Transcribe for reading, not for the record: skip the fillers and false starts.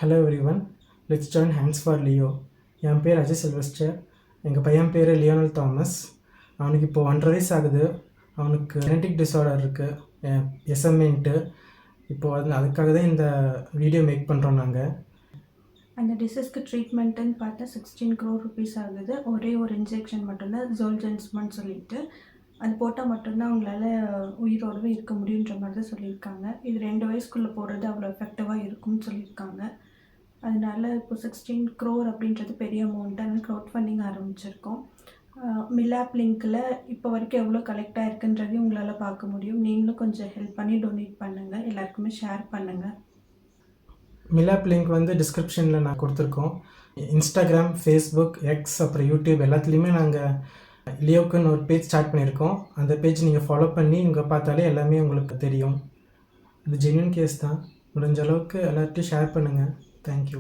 Hello everyone, let's join hands for Leo. என் பேர் Ajay Sylvester. எங்கள் பையன் பேர் லியோனல் தாமஸ். அவனுக்கு இப்போது 1.5 வயசு ஆகுது. அவனுக்கு ஜெனட்டிக் டிஸார்டர் இருக்குது, எஸ்எம்ஏன்ட்டு. இப்போது அதுக்காக தான் இந்த வீடியோ மேக் பண்ணுறோம் நாங்கள். அந்த டிசீஸ்க்கு ட்ரீட்மெண்ட்டுன்னு பார்த்தா 16 crore rupees ஆகுது. ஒரே ஒரு இன்ஜெக்ஷன் மட்டும்தான், ஜோல்ஜென்ஸ்மான்னு சொல்லிட்டு. அது போட்டால் மட்டும்தான் அவங்களால உயிரோடவே இருக்க முடியுன்ற மாதிரி தான் சொல்லியிருக்காங்க. இது 2 வயசுக்குள்ளே போடுறது அவ்வளோ எஃபெக்டிவாக இருக்கும்னு சொல்லியிருக்காங்க. அதனால இப்போ 16 crore அப்படின்றது பெரிய அமௌண்ட்டு. அதனால் க்ரௌட் ஃபண்டிங் ஆரம்பிச்சிருக்கோம். மிலாப் லிங்க்கில் இப்போ வரைக்கும் எவ்வளோ கலெக்ட் ஆகிருக்குன்றதையும் உங்களால் பார்க்க முடியும். நீங்களும் கொஞ்சம் ஹெல்ப் பண்ணி டொனேட் பண்ணுங்கள், எல்லாருக்குமே ஷேர் பண்ணுங்கள். மிலாப் லிங்க் வந்து டிஸ்கிரிப்ஷனில் நான் கொடுத்துருக்கோம். இன்ஸ்டாகிராம், ஃபேஸ்புக், எக்ஸ், அப்புறம் யூடியூப் எல்லாத்துலேயுமே நாங்கள் லியோக்குன்னு ஒரு பேஜ் ஸ்டார்ட் பண்ணியிருக்கோம். அந்த பேஜ் நீங்கள் ஃபாலோ பண்ணி இங்கே பார்த்தாலே எல்லாமே உங்களுக்கு தெரியும். இது ஜென்யூன் கேஸ் தான். முடிஞ்ச அளவுக்கு எல்லார்ட்டையும் ஷேர் பண்ணுங்கள். தேங்க்யூ.